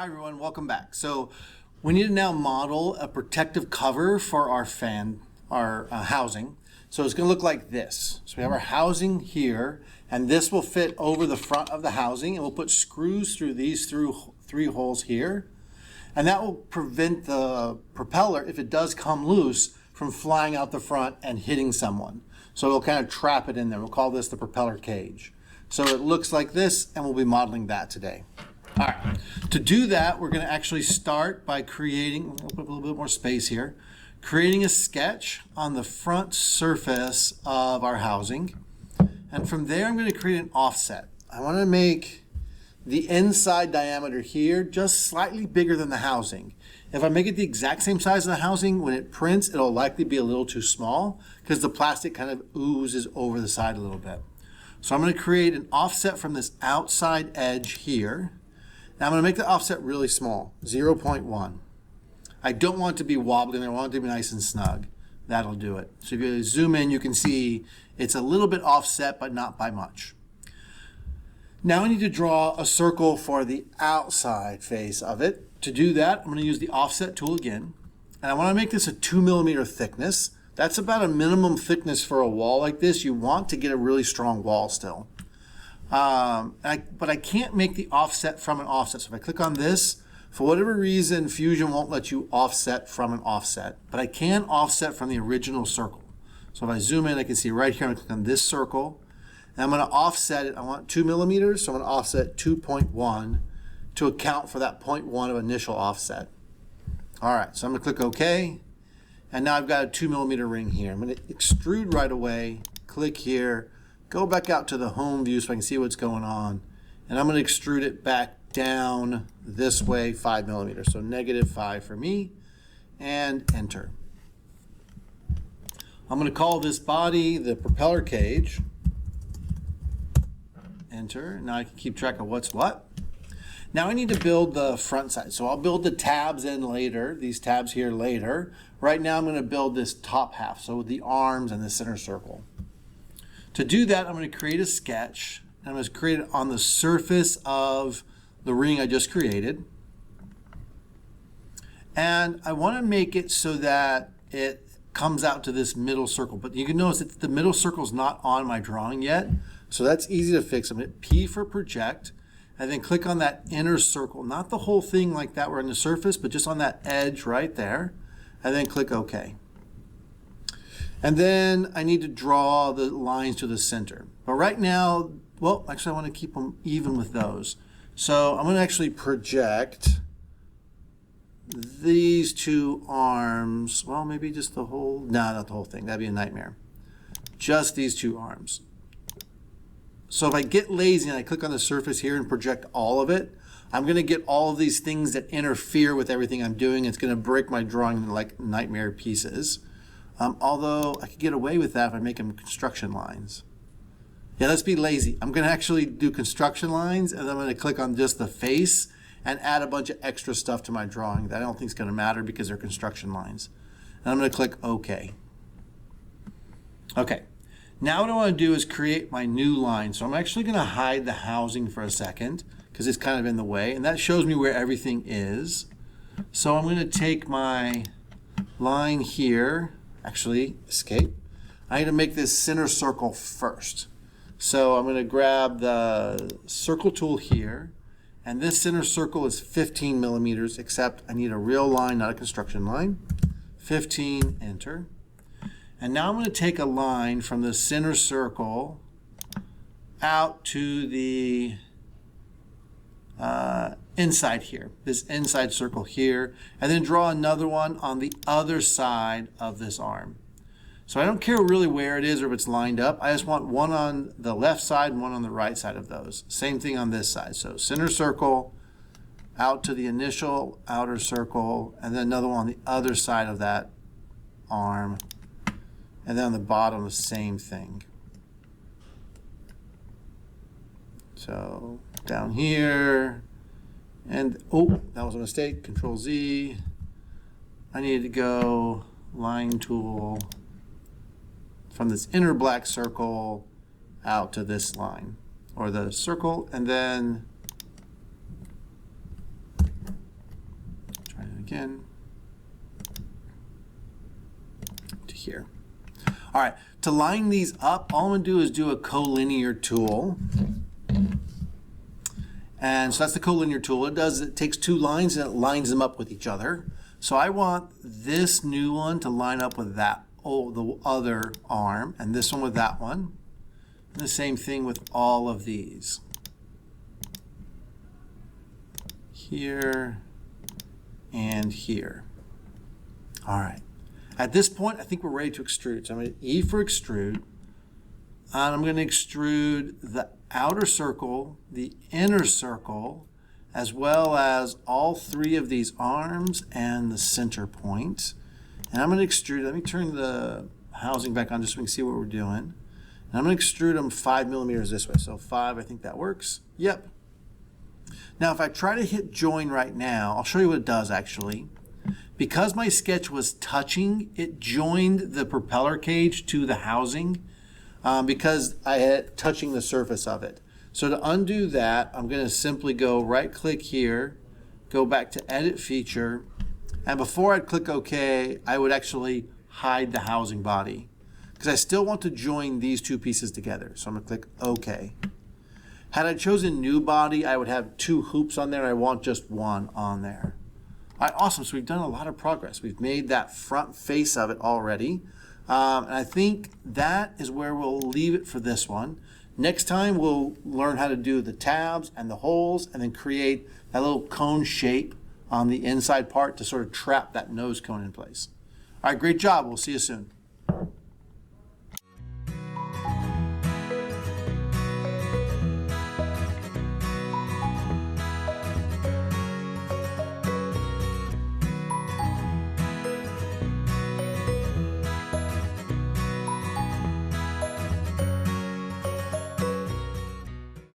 Hi everyone, welcome back. So we need to now model a protective cover for our housing. So it's going to look like this. So we have our housing here, and this will fit over the front of the housing, and we'll put screws through these three holes here. And that will prevent the propeller, if it does come loose, from flying out the front and hitting someone. So it'll kind of trap it in there. We'll call this the propeller cage. So it looks like this, and we'll be modeling that today. All right, to do that, we're going to actually start by creating, we'll put a little bit more space here, creating a sketch on the front surface of our housing. And from there, I'm going to create an offset. I want to make the inside diameter here just slightly bigger than the housing. If I make it the exact same size as the housing, when it prints, it'll likely be a little too small because the plastic kind of oozes over the side a little bit. So I'm going to create an offset from this outside edge here. Now I'm going to make the offset really small, 0.1. I don't want it to be wobbling. I want it to be nice and snug. That'll do it. So if you zoom in, you can see it's a little bit offset, but not by much. Now I need to draw a circle for the outside face of it. To do that, I'm going to use the offset tool again. And I want to make this a 2 millimeter thickness. That's about a minimum thickness for a wall like this. You want to get a really strong wall still. But I can't make the offset from an offset. So if I click on this, for whatever reason, Fusion won't let you offset from an offset. But I can offset from the original circle. So if I zoom in, I can see right here, I'm going to click on this circle. And I'm going to offset it. I want 2 millimeters, so I'm going to offset 2.1 to account for that 0.1 of initial offset. All right, so I'm going to click OK. And now I've got a 2 millimeter ring here. I'm going to extrude right away, click here, go back out to the home view so I can see what's going on. And I'm going to extrude it back down this way 5 millimeters. So -5 for me, and enter. I'm going to call this body the propeller cage. Enter. Now I can keep track of what's what. Now I need to build the front side. So I'll build the tabs in later, these tabs here later. Right now I'm going to build this top half, so the arms and the center circle. To do that, I'm going to create a sketch. And I'm going to create it on the surface of the ring I just created. And I want to make it so that it comes out to this middle circle. But you can notice that the middle circle is not on my drawing yet. So that's easy to fix. I'm going to P for project, and then click on that inner circle. Not the whole thing like that, we're on the surface, but just on that edge right there. And then click OK. And then I need to draw the lines to the center. But right now, well, actually I want to keep them even with those. So I'm going to actually project these two arms. Well, maybe just the whole, no, not the whole thing. That'd be a nightmare. Just these two arms. So if I get lazy and I click on the surface here and project all of it, I'm going to get all of these things that interfere with everything I'm doing. It's going to break my drawing into like nightmare pieces. Although I could get away with that if I make them construction lines. Yeah, let's be lazy. I'm going to actually do construction lines, and then I'm going to click on just the face and add a bunch of extra stuff to my drawing that I don't think is going to matter because they're construction lines. And I'm going to click OK. Okay. Now what I want to do is create my new line. So I'm actually going to hide the housing for a second because it's kind of in the way, and that shows me where everything is. So I'm going to take my line here. Actually, escape. I need to make this center circle first. So I'm going to grab the circle tool here, and this center circle is 15 millimeters, except I need a real line, not a construction line. 15, enter. And now I'm going to take a line from the center circle out to the inside here, this inside circle here, and then draw another one on the other side of this arm. So I don't care really where it is or if it's lined up. I just want one on the left side and one on the right side of those. Same thing on this side. So center circle out to the initial outer circle, and then another one on the other side of that arm, and then on the bottom the same thing. So down here, and oh, that was a mistake. Control Z. I need to go line tool from this inner black circle out to this line, or the circle, and then in to here. All right, to line these up, all I'm gonna do is do a collinear tool. And so that's the collinear tool. It takes two lines and it lines them up with each other. So I want this new one to line up with that, the other arm, and this one with that one. And the same thing with all of these. Here and here. All right. At this point, I think we're ready to extrude. So I'm going to E for extrude. And I'm going to extrude the outer circle, the inner circle, as well as all three of these arms and the center point. And I'm going to extrude, let me turn the housing back on just so we can see what we're doing. And I'm going to extrude them 5 millimeters this way. So 5, I think that works. Yep. Now if I try to hit join right now, I'll show you what it does actually. Because my sketch was touching, it joined the propeller cage to the housing because I had touching the surface of it. So to undo that, I'm going to simply go right click here, go back to edit feature, and before I'd click OK, I would actually hide the housing body because I still want to join these two pieces together. So I'm going to click OK. Had I chosen new body, I would have 2 hoops on there, and I want just 1 on there. All right, awesome. So we've done a lot of progress. We've made that front face of it already. And I think that is where we'll leave it for this one. Next time, we'll learn how to do the tabs and the holes and then create that little cone shape on the inside part to sort of trap that nose cone in place. All right, great job. We'll see you soon.